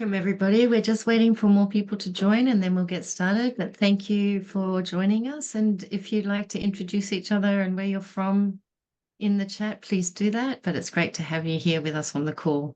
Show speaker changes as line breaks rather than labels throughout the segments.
Welcome, everybody. We're just waiting for more people to join and then we'll get started. But thank you for joining us. And if you'd like to introduce each other and where you're from in the chat, please do that. But it's great to have you here with us on the call.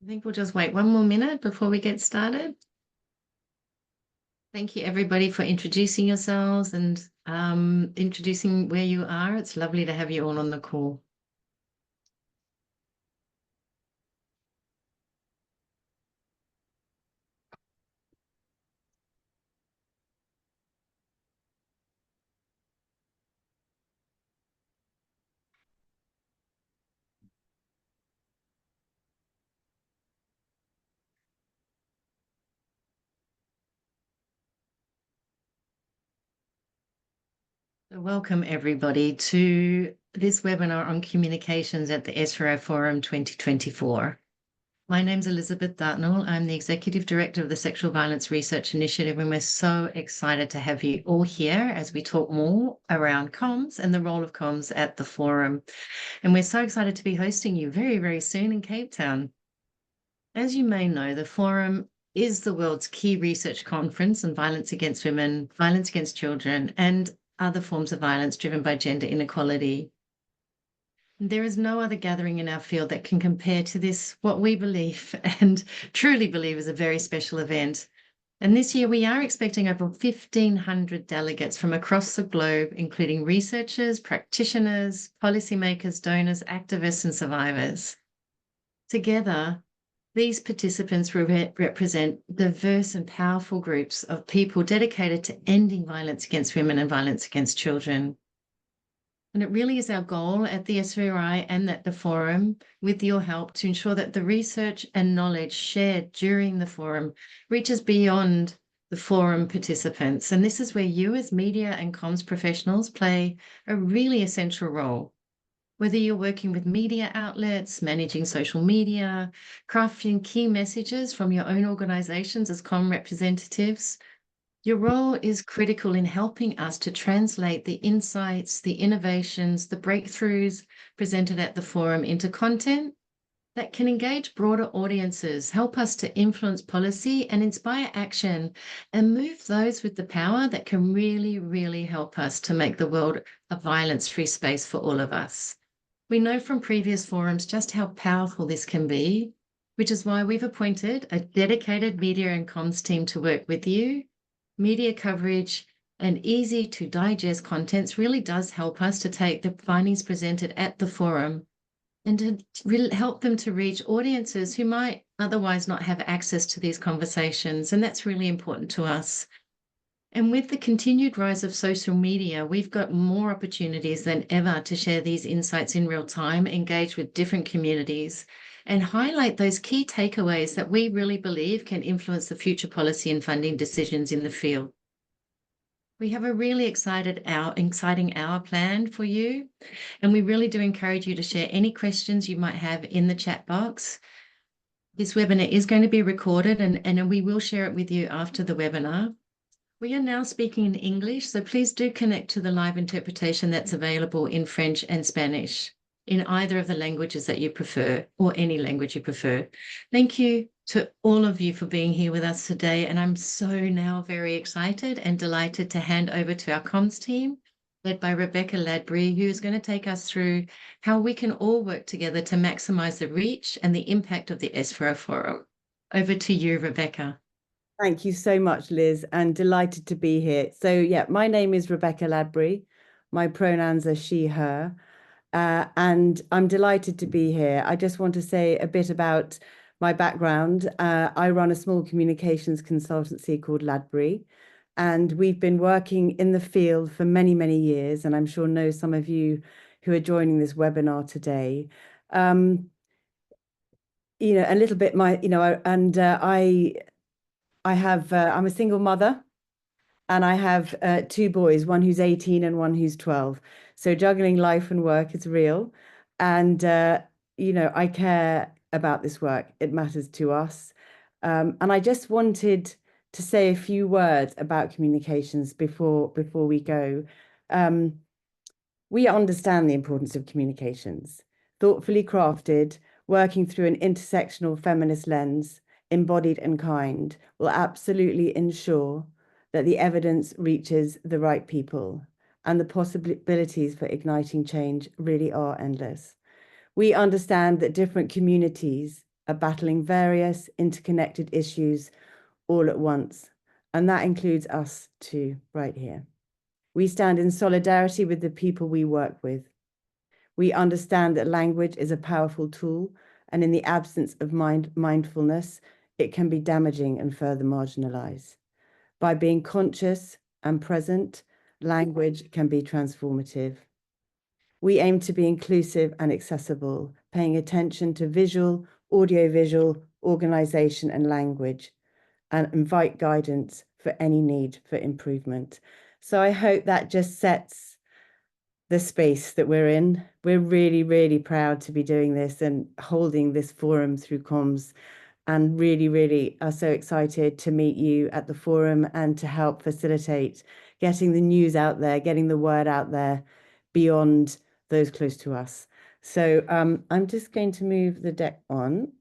I think we'll just wait one more minute before we get started. Thank you, everybody, for introducing yourselves and introducing where you are. It's lovely to have you all on the call. So welcome, everybody, to this webinar on communications at the SVRI Forum 2024. My name's Elizabeth Dartnell. I'm the Executive Director of the Sexual Violence Research Initiative, and we're so excited to have you all here as we talk more around comms and the role of comms at the forum. And we're so excited to be hosting you very, very soon in Cape Town. As you may know, the forum is the world's key research conference on violence against women, violence against children, and other forms of violence driven by gender inequality. There is no other gathering in our field that can compare to this, what we believe and truly believe is a very special event. And this year we are expecting over 1,500 delegates from across the globe, including researchers, practitioners, policymakers, donors, activists, and survivors. Together, these participants represent diverse and powerful groups of people dedicated to ending violence against women and violence against children. And it really is our goal at the SVRI and at the forum, with your help, to ensure that the research and knowledge shared during the forum reaches beyond the forum participants. And this is where you as media and comms professionals play a really essential role. Whether you're working with media outlets, managing social media, crafting key messages from your own organizations as comm representatives, your role is critical in helping us to translate the insights, the innovations, the breakthroughs presented at the forum into content that can engage broader audiences, help us to influence policy and inspire action, and move those with the power that can really, really help us to make the world a violence-free space for all of us. We know from previous forums just how powerful this can be, which is why we've appointed a dedicated media and comms team to work with you. Media coverage and easy to digest contents really does help us to take the findings presented at the forum and to really help them to reach audiences who might otherwise not have access to these conversations. And that's really important to us. And with the continued rise of social media, we've got more opportunities than ever to share these insights in real time, engage with different communities, and highlight those key takeaways that we really believe can influence the future policy and funding decisions in the field. We have a really exciting hour planned for you, and we really do encourage you to share any questions you might have in the chat box. This webinar is going to be recorded, and we will share it with you after the webinar. We are now speaking in English, so please do connect to the live interpretation that's available in French and Spanish, in either of the languages that you prefer, or any language you prefer. Thank you to all of you for being here with us today, and I'm so now very excited and delighted to hand over to our comms team led by Rebecca Ladbury, who is going to take us through how we can all work together to maximize the reach and the impact of the SVRI Forum. Over to you, Rebecca.
Thank you so much, Liz, and delighted to be here. So yeah, my name is Rebecca Ladbury. My pronouns are she, her, and I'm delighted to be here. I just want to say a bit about my background. I run a small communications consultancy called Ladbury, and we've been working in the field for many, many years, and I'm sure know some of you who are joining this webinar today. A little bit I'm a single mother, and I have two boys, one who's 18 and one who's 12. So juggling life and work is real. And, I care about this work. It matters to us. And I just wanted to say a few words about communications before we go. We understand the importance of communications, thoughtfully crafted, working through an intersectional feminist lens, embodied and kind, will absolutely ensure that the evidence reaches the right people, and the possibilities for igniting change really are endless. We understand that different communities are battling various interconnected issues all at once, and that includes us too, right here. We stand in solidarity with the people we work with. We understand that language is a powerful tool, and in the absence of mindfulness, it can be damaging and further marginalized. By being conscious and present, language can be transformative. We aim to be inclusive and accessible, paying attention to visual, audiovisual, organization, and language, and invite guidance for any need for improvement. So I hope that just sets the space that we're in. We're really, really proud to be doing this and holding this forum through comms, and really, really are so excited to meet you at the forum and to help facilitate getting the news out there, getting the word out there beyond those close to us. So I'm just going to move the deck on.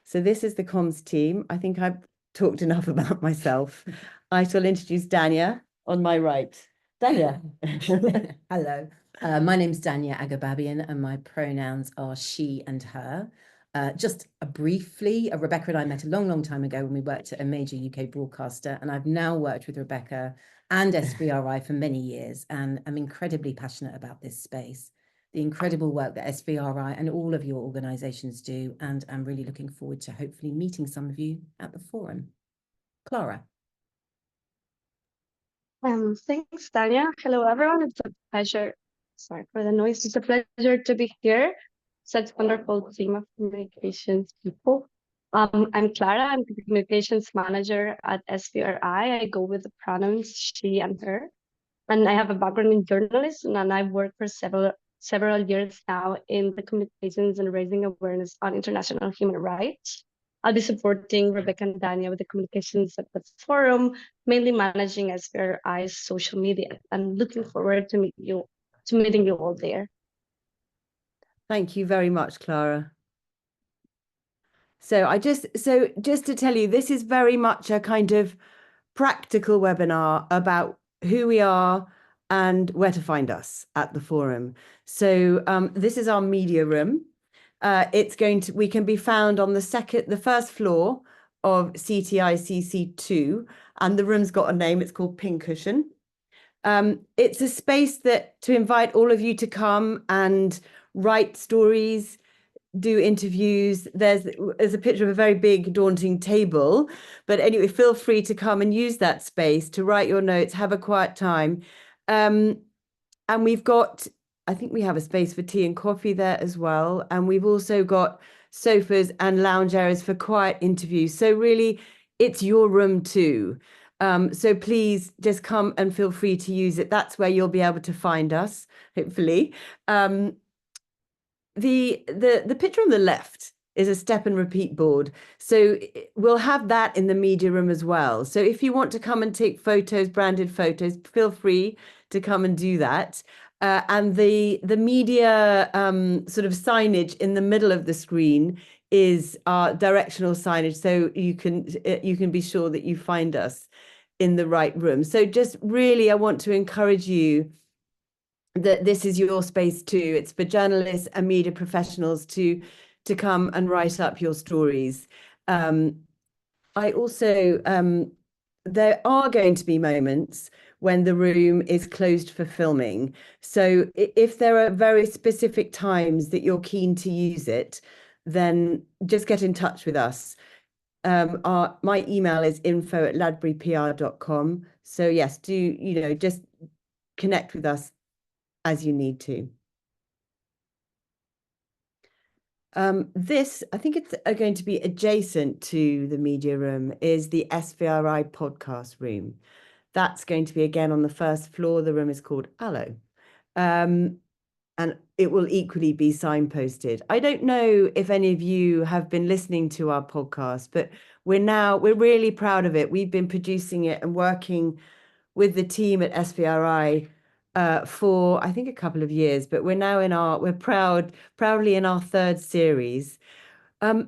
So this is the comms team. I think I've talked enough about myself. I shall introduce Dania on my right. Dania.
Hello, my name's Dania Agababian, and my pronouns are she and her. Just briefly, Rebecca and I met a long, long time ago when we worked at a major UK broadcaster, and I've now worked with Rebecca and SVRI for many years, and I'm incredibly passionate about this space, the incredible work that SVRI and all of your organisations do, and I'm really looking forward to hopefully meeting some of you at the forum. Clara.
Thanks, Tanya. Hello, everyone. It's a pleasure. Sorry for the noise. It's a pleasure to be here. Such wonderful team of communications people. I'm Clara. I'm the communications manager at SVRI. I go with the pronouns she and her, and I have a background in journalism, and I've worked for several years now in the communications and raising awareness on international human rights. I'll be supporting Rebecca and Dania with the communications at the forum, mainly managing SVRI's social media. I'm looking forward to meeting you all there.
Thank you very much, Clara. So just to tell you, this is very much a kind of practical webinar about who we are and where to find us at the forum. So this is our media room. We can be found on the first floor of CTICC2, and the room's got a name. It's called Pincushion. It's a space to invite all of you to come and write stories, do interviews. There's a picture of a very big, daunting table, but anyway, feel free to come and use that space to write your notes, have a quiet time. And I think we have a space for tea and coffee there as well. And we've also got sofas and lounge areas for quiet interviews. So really, it's your room too. So please just come and feel free to use it. That's where you'll be able to find us, hopefully. The picture on the left is a step and repeat board. So we'll have that in the media room as well. So if you want to come and take photos, branded photos, feel free to come and do that. And the media sort of signage in the middle of the screen is our directional signage. So you can be sure that you find us in the right room. So just really, I want to encourage you that this is your space too. It's for journalists and media professionals to come and write up your stories. I also, there are going to be moments when the room is closed for filming. So if there are very specific times that you're keen to use it, then just get in touch with us. My email is info@ladburypr.com. So yes, just connect with us as you need to. This, I think it's going to be adjacent to the media room, is the SVRI podcast room. That's going to be again on the first floor. The room is called Aloe. And it will equally be signposted. I don't know if any of you have been listening to our podcast, but we're really proud of it. We've been producing it and working with the team at SVRI for I think a couple of years, but we're now proudly in our third series. For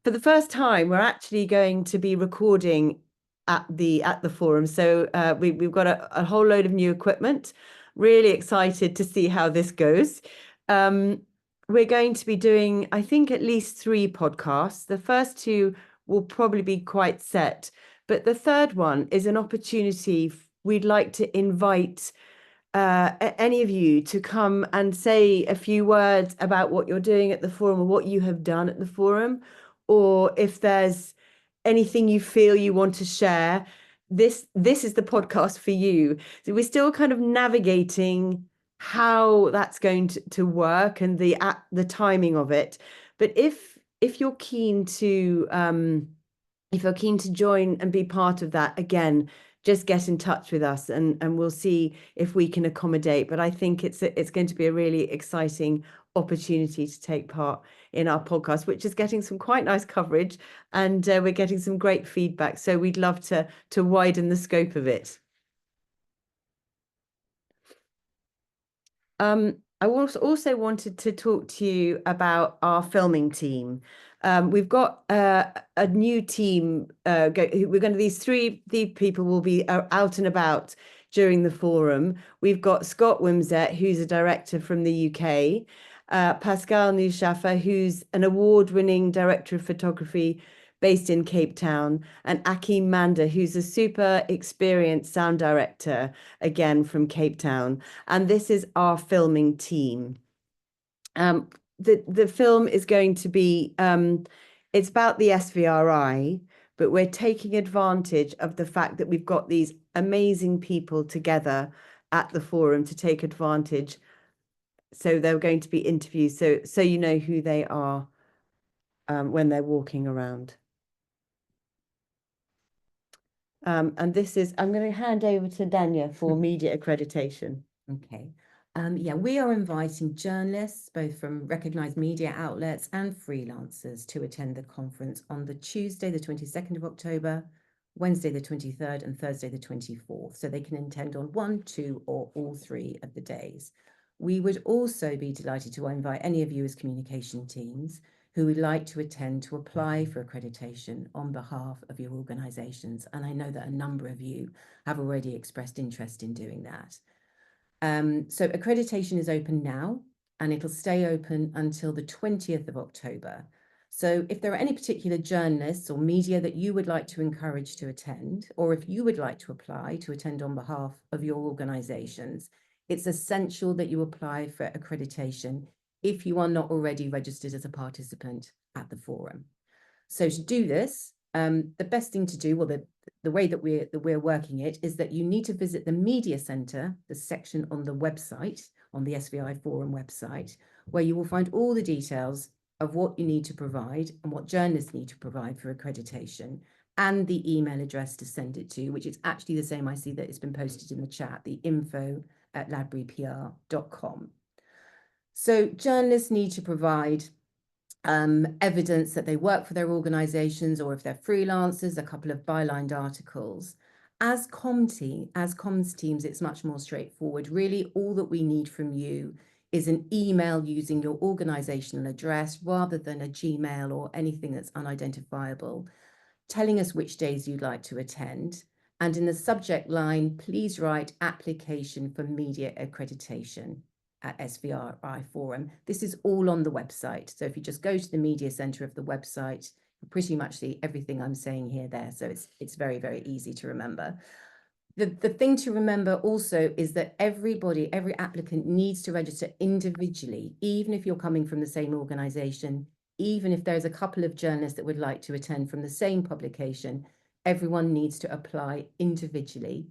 the first time, we're actually going to be recording at the forum. So we've got a whole load of new equipment. Really excited to see how this goes. We're going to be doing, I think, at least 3 podcasts. The first 2 will probably be quite set, but the third one is an opportunity. We'd like to invite any of you to come and say a few words about what you're doing at the forum or what you have done at the forum, or if there's anything you feel you want to share. This is the podcast for you. So we're still kind of navigating how that's going to work and the timing of it. But if you're keen to join and be part of that, again, just get in touch with us and we'll see if we can accommodate. But I think it's going to be a really exciting opportunity to take part in our podcast, which is getting some quite nice coverage, and we're getting some great feedback. So we'd love to widen the scope of it. I also wanted to talk to you about our filming team. We've got a new team. These three people will be out and about during the forum. We've got Scott Wimsett, who's a director from the UK, Pascal Nushafa, who's an award-winning director of photography based in Cape Town, and Akeem Manda, who's a super experienced sound director, again from Cape Town. And this is our filming team. The film is going to be, it's about the SVRI, but we're taking advantage of the fact that we've got these amazing people together at the forum to take advantage. So they're going to be interviews, so you know who they are when they're walking around. And this is, I'm going to hand over to Dania for media accreditation.
Okay. Yeah, we are inviting journalists, both from recognised media outlets and freelancers, to attend the conference on the Tuesday, the 22nd of October, Wednesday, the 23rd, and Thursday, the 24th. So they can attend on 1, 2, or all 3 of the days. We would also be delighted to invite any of you as communication teams who would like to attend to apply for accreditation on behalf of your organisations. And I know that a number of you have already expressed interest in doing that. So accreditation is open now, and it'll stay open until the 20th of October. So if there are any particular journalists or media that you would like to encourage to attend, or if you would like to apply to attend on behalf of your organisations, it's essential that you apply for accreditation if you are not already registered as a participant at the forum. So to do this, the best thing to do, well, the way that we're working it, is that you need to visit the Media Centre, the section on the website, on the SVI Forum website, where you will find all the details of what you need to provide and what journalists need to provide for accreditation, and the email address to send it to, which is actually the same. I see that it's been posted in the chat, the info@ladburypr.com. So journalists need to provide evidence that they work for their organizations, or if they're freelancers, a couple of bylined articles. As comms teams, it's much more straightforward. Really, all that we need from you is an email using your organizational address rather than a Gmail or anything that's unidentifiable, telling us which days you'd like to attend. And in the subject line, please write application for media accreditation at SVRI Forum. This is all on the website. So if you just go to the media center of the website, you pretty much see everything I'm saying here there. So it's very, very easy to remember. The thing to remember also is that every applicant needs to register individually, even if you're coming from the same organization, even if there's a couple of journalists that would like to attend from the same publication, everyone needs to apply individually.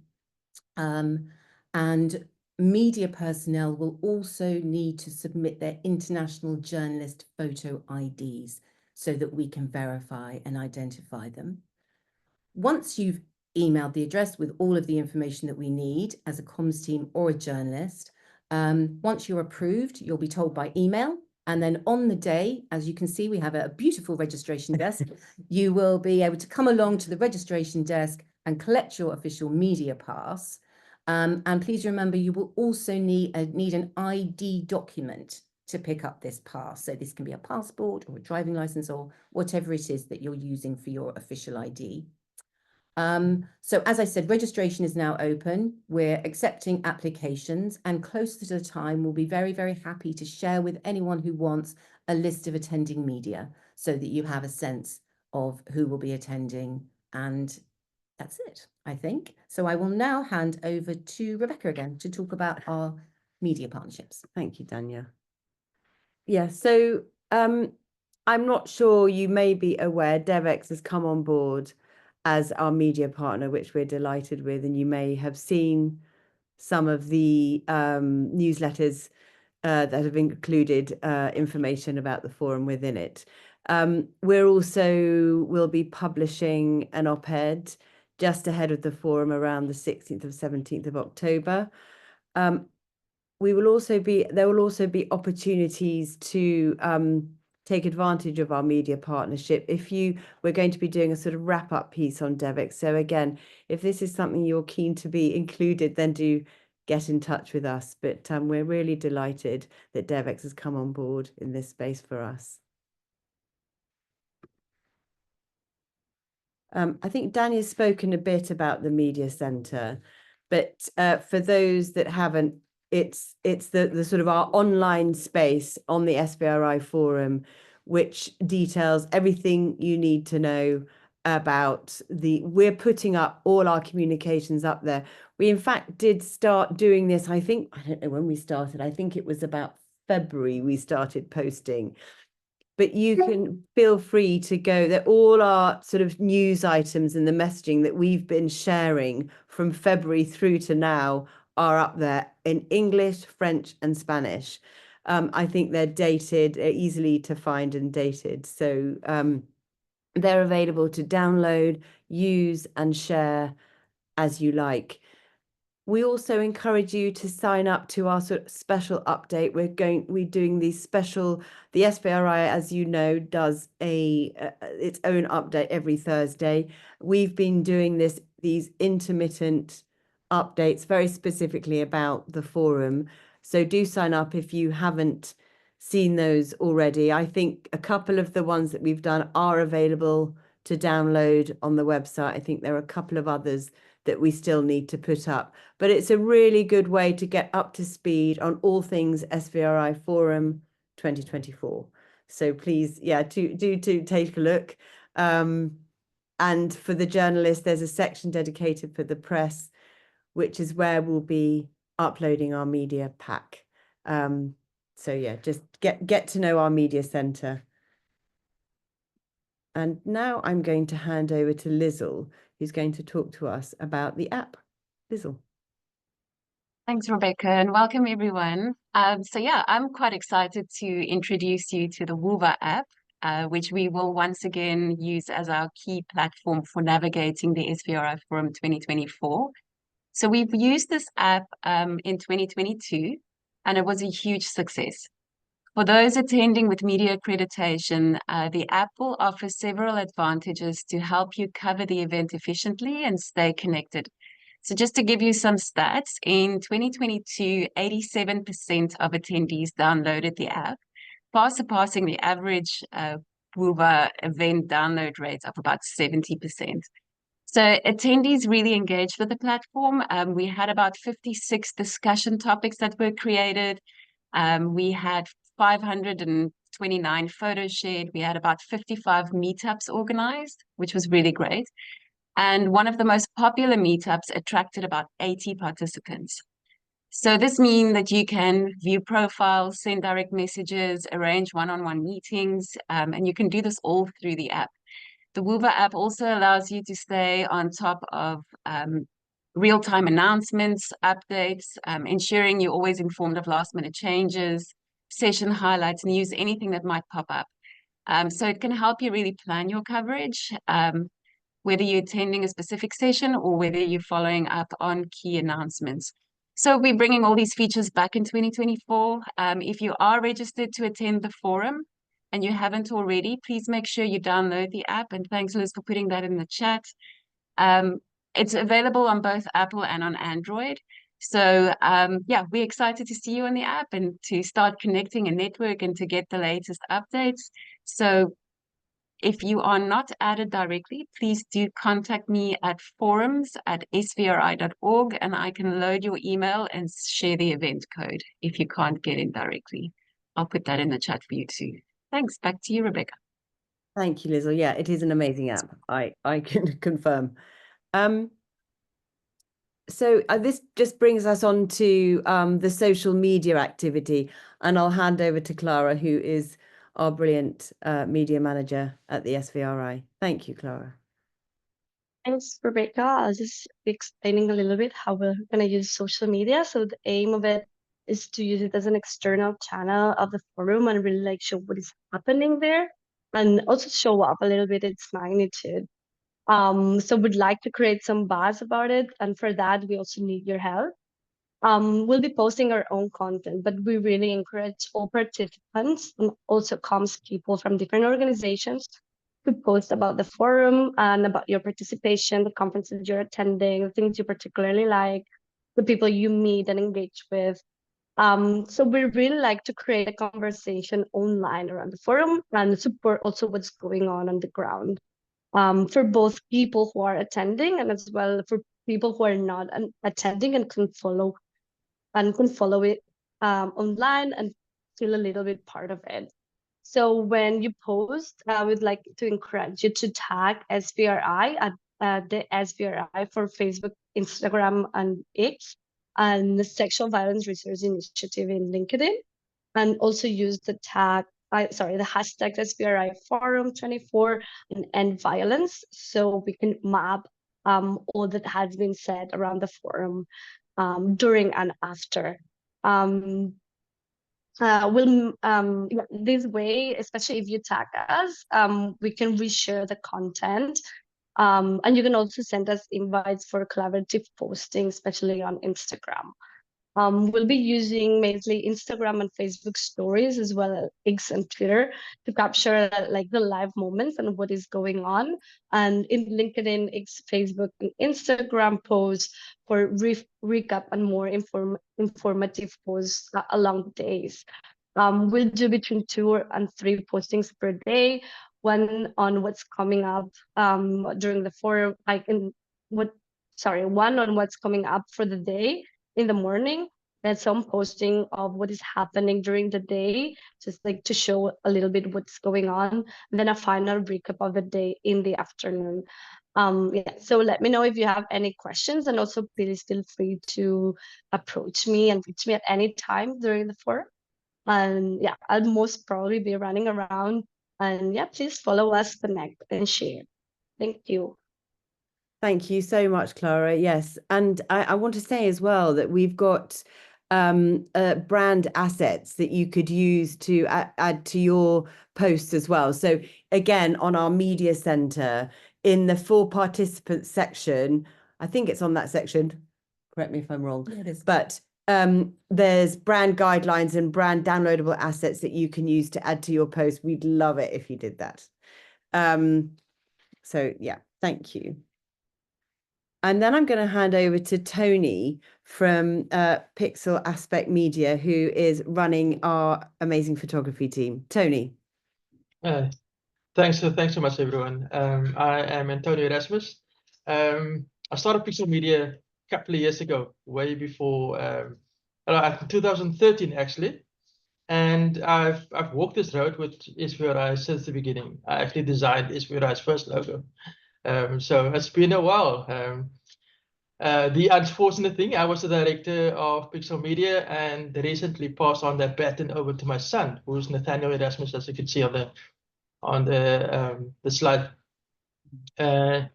And media personnel will also need to submit their international journalist photo IDs so that we can verify and identify them. Once you've emailed the address with all of the information that we need as a comms team or a journalist, once you're approved, you'll be told by email. And then on the day, as you can see, we have a beautiful registration desk. You will be able to come along to the registration desk and collect your official media pass. And please remember, you will also need an ID document to pick up this pass. So this can be a passport or a driving license or whatever it is that you're using for your official ID. So as I said, registration is now open. We're accepting applications, and closer to the time, we'll be very, very happy to share with anyone who wants a list of attending media so that you have a sense of who will be attending. And that's it, I think. So I will now hand over to Rebecca again to talk about our media partnerships.
Thank you, Dania. Yeah, so I'm not sure, you may be aware, DevEx has come on board as our media partner, which we're delighted with, and you may have seen some of the newsletters that have included information about the forum within it. We'll be publishing an op-ed just ahead of the forum around the 16th of 17th of October. There will also be opportunities to take advantage of our media partnership. We're going to be doing a sort of wrap-up piece on DevEx. So again, if this is something you're keen to be included, then do get in touch with us. But we're really delighted that DevEx has come on board in this space for us. I think Danny has spoken a bit about the media centre, but for those that haven't, it's the sort of our online space on the SVRI forum, which details everything you need to know about we're putting up all our communications up there. We in fact did start doing this, I don't know when we started, I think it was about February we started posting. But you can feel free to go there. All our sort of news items and the messaging that we've been sharing from February through to now are up there in English, French, and Spanish. I think they're dated, easily to find and dated. So they're available to download, use, and share as you like. We also encourage you to sign up to our sort of special update. We're doing these special, the SVRI, as you know, does its own update every Thursday. We've been doing these intermittent updates very specifically about the forum. So do sign up if you haven't seen those already. I think a couple of the ones that we've done are available to download on the website. I think there are a couple of others that we still need to put up, but it's a really good way to get up to speed on all things SVRI Forum 2024. So please, yeah, do take a look. And for the journalists, there's a section dedicated for the press, which is where we'll be uploading our media pack. So yeah, just get to know our media centre. And now I'm going to hand over to Lizzle, who's going to talk to us about the app. Lizzle.
Thanks, Rebecca, and welcome everyone. So yeah, I'm quite excited to introduce you to the Wova app, which we will once again use as our key platform for navigating the SVRI Forum 2024. So we've used this app in 2022, and it was a huge success. For those attending with media accreditation, the app will offer several advantages to help you cover the event efficiently and stay connected. So just to give you some stats, in 2022, 87% of attendees downloaded the app, far surpassing the average Wova event download rate of about 70%. So attendees really engaged with the platform. We had about 56 discussion topics that were created. We had 529 photos shared. We had about 55 meetups organized, which was really great. And one of the most popular meetups attracted about 80 participants. So this means that you can view profiles, send direct messages, arrange one-on-one meetings, and you can do this all through the app. The Woover app also allows you to stay on top of real-time announcements, updates, ensuring you're always informed of last-minute changes, session highlights, news, anything that might pop up. So it can help you really plan your coverage, whether you're attending a specific session or whether you're following up on key announcements. So we're bringing all these features back in 2024. If you are registered to attend the forum and you haven't already, please make sure you download the app. And thanks, Liz, for putting that in the chat. It's available on both Apple and on Android. So yeah, we're excited to see you on the app and to start connecting a network and to get the latest updates. So if you are not added directly, please do contact me at forums@svri.org and I can load your email and share the event code if you can't get in directly. I'll put that in the chat for you too. Thanks. Back to you, Rebecca.
Thank you, Lizzle. Yeah, it is an amazing app. I can confirm. So this just brings us on to the social media activity, and I'll hand over to Clara, who is our brilliant media manager at the SVRI. Thank you, Clara.
Thanks, Rebecca. I'll just be explaining a little bit how we're going to use social media. So the aim of it is to use it as an external channel of the forum and really like show what is happening there and also show up a little bit its magnitude. So we'd like to create some buzz about it. And for that, we also need your help. We'll be posting our own content, but we really encourage all participants and also comms people from different organizations to post about the forum and about your participation, the conferences you're attending, the things you particularly like, the people you meet and engage with. So we really like to create a conversation online around the forum and support also what's going on the ground. For both people who are attending and as well for people who are not attending and can follow it online and feel a little bit part of it. So when you post, I would like to encourage you to tag SVRI at the SVRI for Facebook, Instagram, and X, and the Sexual Violence Research Initiative in LinkedIn, and also use the hashtag SVRI Forum 24 and End Violence, so we can map all that has been said around the forum during and after. This way, especially if you tag us, we can reshare the content. And you can also send us invites for collaborative posting, especially on Instagram. We'll be using mainly Instagram and Facebook stories as well as X and Twitter to capture like the live moments and what is going on. And in LinkedIn, X, Facebook, and Instagram posts for recap and more informative posts along the days. We'll do between 2 and 3 postings per day, one on what's coming up during the forum, one on what's coming up for the day in the morning, and some posting of what is happening during the day, just like to show a little bit what's going on, and then a final recap of the day in the afternoon. So let me know if you have any questions, and also please feel free to approach me and reach me at any time during the forum. And yeah, I'll most probably be running around, and yeah, please follow us, connect, and share. Thank you.
Thank you so much, Clara. Yes, and I want to say as well that we've got brand assets that you could use to add to your posts as well. So again, on our media center, in the for participants section, I think it's on that section, correct me if I'm wrong,
Yeah, it is.
but there's brand guidelines and brand downloadable assets that you can use to add to your post. We'd love it if you did that. So yeah, thank you. And then I'm going to hand over to Tony from Pixel Aspect Media, who is running our amazing photography team. Tony.
Thanks so much, everyone. I am Antonio Erasmus. I started Pixel Media a couple of years ago, way before 2013 actually. And I've walked this road with SVRI since the beginning. I actually designed SVRI's first logo. So it's been a while. The unfortunate thing, I was the director of Pixel Media and recently passed on that baton over to my son, who's Nathaniel Erasmus, as you can see on the slide.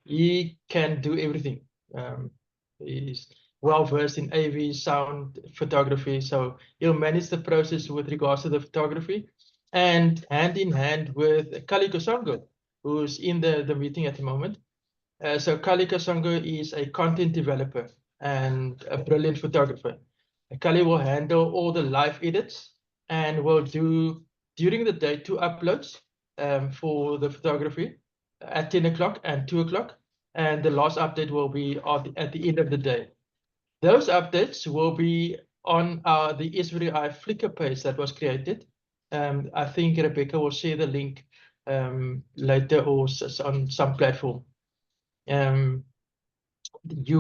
He can do everything. He's well versed in AV, sound, photography, so he'll manage the process with regards to the photography, and hand in hand with Kali Kosongo, who's in the meeting at the moment. So Kali Kosongo is a content developer and a brilliant photographer. Kali will handle all the live edits and will do during the day 2 uploads for the photography at 10 o'clock and 2 o'clock. And the last update will be at the end of the day. Those updates will be on the SVRI Flickr page that was created. I think Rebecca will share the link later or on some platform. You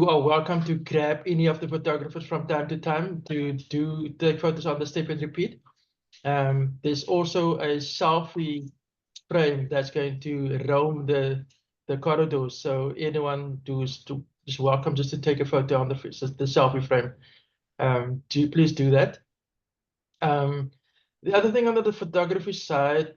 are welcome to grab any of the photographers from time to time to take photos on the step and repeat. There's also a selfie frame that's going to roam the corridors, so anyone who's is welcome just to take a photo on the selfie frame. Please do that. The other thing on the photography side,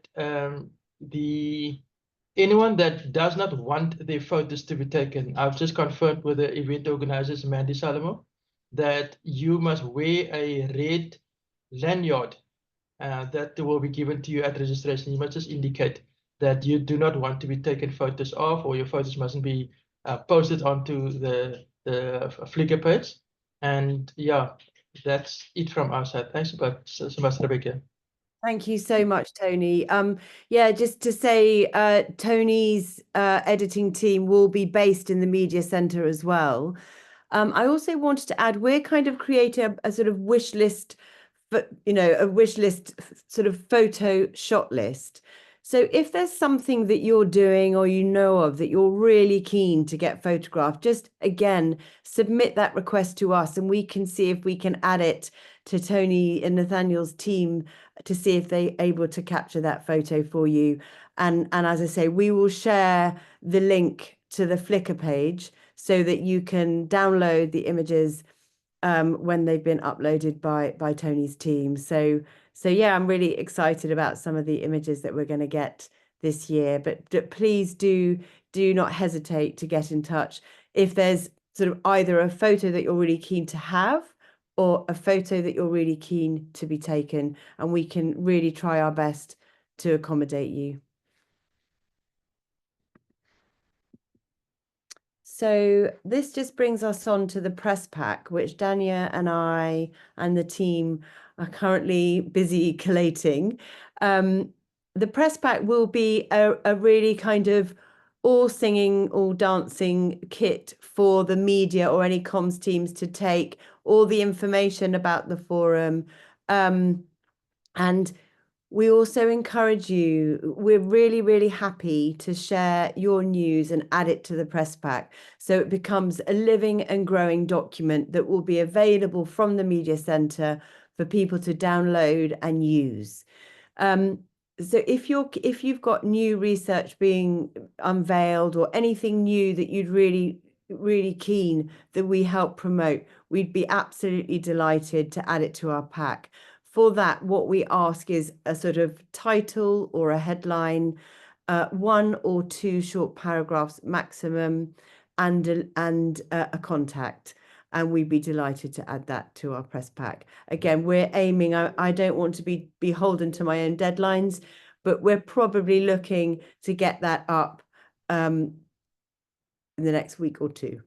anyone that does not want their photos to be taken, I've just confirmed with the event organizers, Mandy Salomo, that you must wear a red lanyard that will be given to you at registration. You must just indicate that you do not want to be taken photos of, or your photos mustn't be posted onto the Flickr page. And yeah, that's it from our side. Thanks so much, Rebecca.
Thank you so much, Tony. Yeah, just to say, Tony's editing team will be based in the media center as well. I also wanted to add, we're kind of creating a sort of wish list, a wish list sort of photo shot list. So if there's something that you're doing or you know of that you're really keen to get photographed, just again, submit that request to us and we can see if we can add it to Tony and Nathaniel's team to see if they're able to capture that photo for you. And as I say, we will share the link to the Flickr page so that you can download the images when they've been uploaded by Tony's team. So yeah, I'm really excited about some of the images that we're going to get this year. But please do not hesitate to get in touch if there's sort of either a photo that you're really keen to have or a photo that you're really keen to be taken, and we can really try our best to accommodate you. So this just brings us on to the press pack, which Dania and I and the team are currently busy collating. The press pack will be a really kind of all singing, all dancing kit for the media or any comms teams to take all the information about the forum. And we also encourage you, we're really, really happy to share your news and add it to the press pack. So it becomes a living and growing document that will be available from the Media Centre for people to download and use. So if you've got new research being unveiled or anything new that you'd really keen that we help promote, we'd be absolutely delighted to add it to our pack. For that, what we ask is a sort of title or a headline, 1 or 2 short paragraphs maximum, and a contact. And we'd be delighted to add that to our press pack. Again, we're aiming, I don't want to be beholden to my own deadlines, but we're probably looking to get that up in the next week or 2.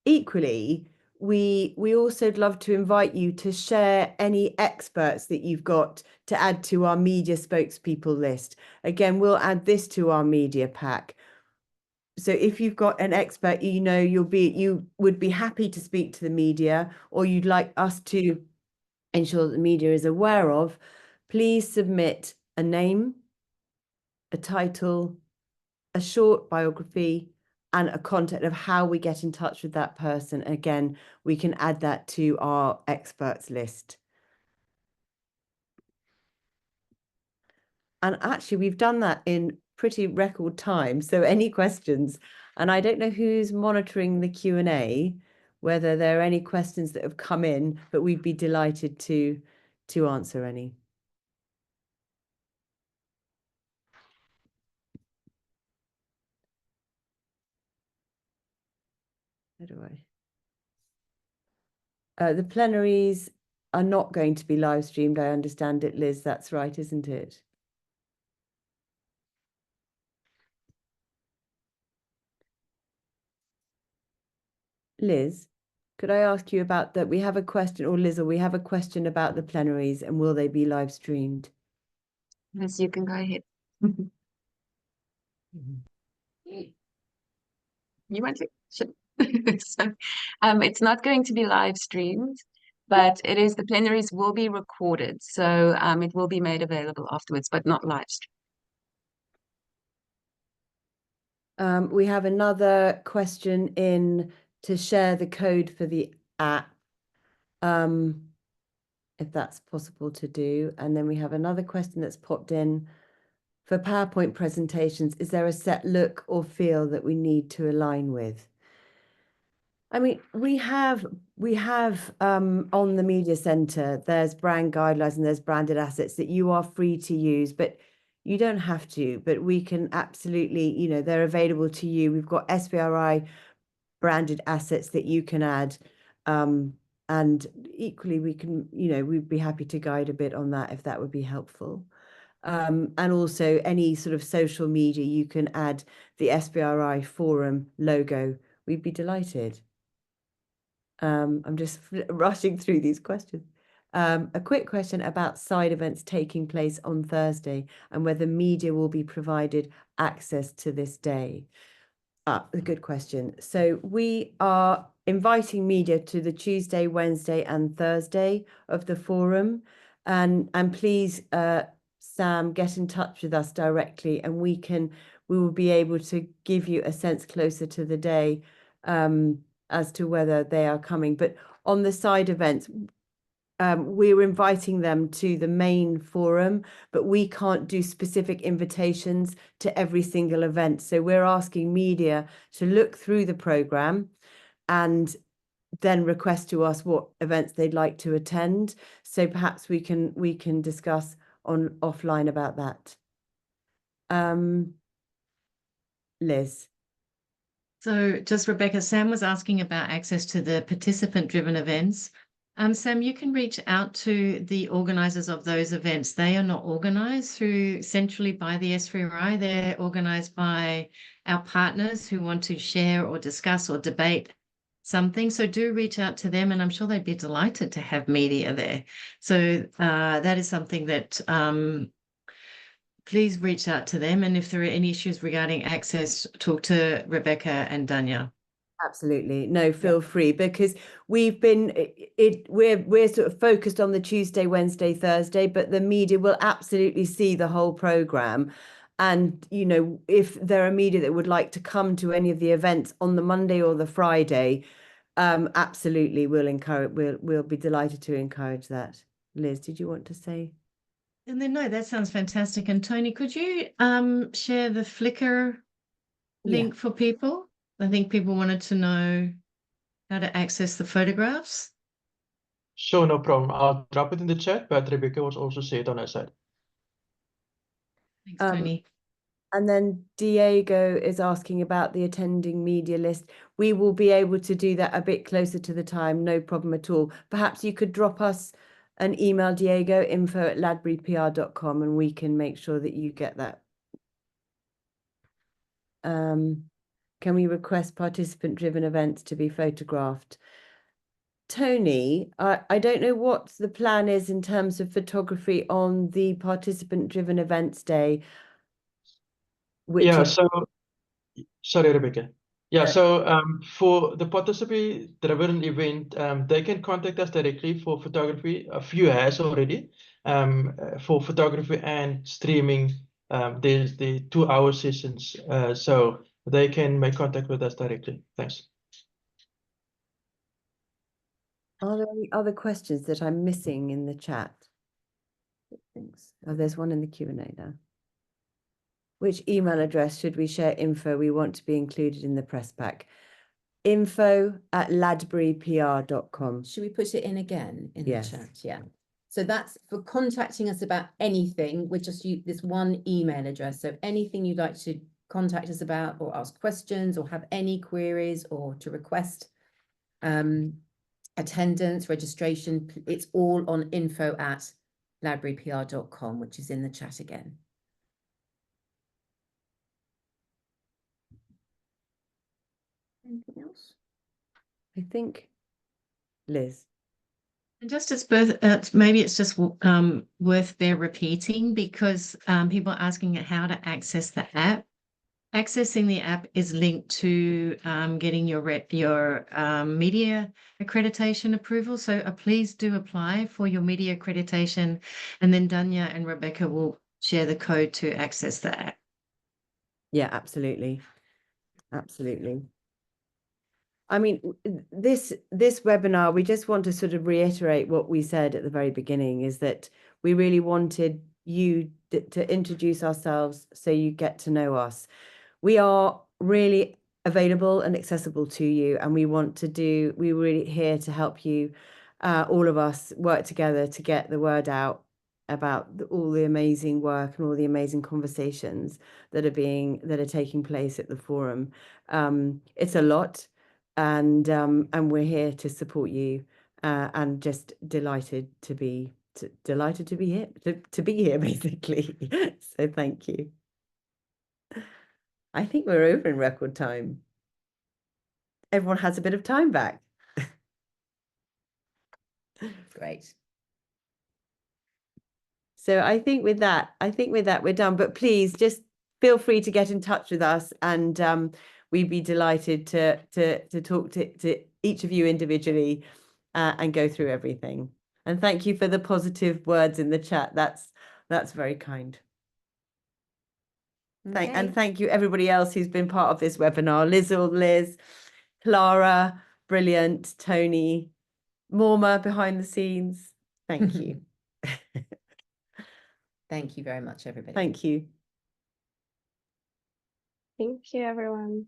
Equally, we also love to invite you to share any experts that you've got to add to our media spokespeople list. Again, we'll add this to our media pack. So if you've got an expert, you would be happy to speak to the media, or you'd like us to ensure that the media is aware of, please submit a name, a title, a short biography, and a contact of how we get in touch with that person. Again, we can add that to our experts list. And actually, we've done that in pretty record time. So any questions? And I don't know who's monitoring the Q&A, whether there are any questions that have come in, but we'd be delighted to answer any. How do I? The plenaries are not going to be live streamed. I understand it, Liz. That's right, isn't it? Liz, could I ask you about that? We have a question, or Liz, or we have a question about the plenaries and will they be live streamed?
Yes, you can go ahead. You want to? Sure. So, it's not going to be live streamed, but it is, the plenaries will be recorded. So it will be made available afterwards, but not live streamed.
We have another question in to share the code for the app, if that's possible to do. And then we have another question that's popped in. For PowerPoint presentations, is there a set look or feel that we need to align with? I mean, we have on the Media Center, there's brand guidelines and there's branded assets that you are free to use, but you don't have to, but we can absolutely, you know, they're available to you. We've got SVRI branded assets that you can add. And equally, we can, you know, we'd be happy to guide a bit on that if that would be helpful. And also any sort of social media, you can add the SVRI forum logo. We'd be delighted. I'm just rushing through these questions. A quick question about side events taking place on Thursday and whether media will be provided access to this day. A good question. So we are inviting media to the Tuesday, Wednesday and Thursday of the forum. And please, Sam, get in touch with us directly and we will be able to give you a sense closer to the day as to whether they are coming. But on the side events, we're inviting them to the main forum, but we can't do specific invitations to every single event. So we're asking media to look through the program and then request to us what events they'd like to attend. So perhaps we can discuss offline about that. Liz.
So just Rebecca, Sam was asking about access to the participant-driven events. Sam, you can reach out to the organisers of those events. They are not organised centrally by the SVRI. They're organised by our partners who want to share or discuss or debate something. So do reach out to them, and I'm sure they'd be delighted to have media there. So that is something that please reach out to them. And if there are any issues regarding access, talk to Rebecca and Danya.
Absolutely. No, feel free, because we've been we're sort of focused on the Tuesday, Wednesday, Thursday, but the media will absolutely see the whole program. And, you know, if there are media that would like to come to any of the events on the Monday or the Friday, absolutely we'll be delighted to encourage that. Liz, did you want to say?
And then no, that sounds fantastic. And Tony, could you share the Flickr link for people? I think people wanted to know how to access the photographs.
Sure, no problem. I'll drop it in the chat, but Rebecca was also say it on her side.
Thanks, Tony.
And then Diego is asking about the attending media list. We will be able to do that a bit closer to the time, no problem at all. Perhaps you could drop us an email, Diego, info@ladburypr.com, and we can make sure that you get that. Can we request participant-driven events to be photographed? Tony, I don't know what the plan is in terms of photography on the participant-driven events day.
Sorry, Rebecca. So for the participant-driven event, they can contact us directly for photography. A few has already for photography and streaming there's the 2-hour sessions, so they can make contact with us directly. Thanks.
Are there any other questions that I'm missing in the chat? Thanks. Oh, there's one in the Q&A now. Which email address should we share info we want to be included in the press pack? info@ladburypr.com.
Should we put it in again in
Yes.
the chat? Yeah. So that's for contacting us about anything. We're just use this one email address. So anything you'd like to contact us about or ask questions or have any queries or to request attendance, registration, it's all on info@ladburypr.com, which is in the chat again. Anything else?
I think, Liz.
And just as maybe it's just worth their repeating because people are asking how to access the app. Accessing the app is linked to getting your media accreditation approval. So please do apply for your media accreditation, and then Danya and Rebecca will share the code to access the app.
Yeah, absolutely. Absolutely. I mean, this webinar, we just want to sort of reiterate what we said at the very beginning, is that we really wanted you to introduce ourselves so you get to know us. We are really available and accessible to you, and we're really here to help you, all of us work together to get the word out about all the amazing work and all the amazing conversations that are taking place at the forum. It's a lot. And we're here to support you, and just delighted to be here, to be here basically. So thank you. I think we're over in record time. Everyone has a bit of time back.
Great.
So I think with that we're done. But please just feel free to get in touch with us, and we'd be delighted to talk to each of you individually, and go through everything. And thank you for the positive words in the chat. That's very kind. And thank you everybody else who's been part of this webinar. Liz, Clara, brilliant, Tony, Morma behind the scenes. Thank you.
Thank you very much, everybody.
Thank you.
Thank you, everyone.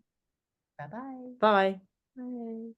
Bye-bye.
Bye.
Bye.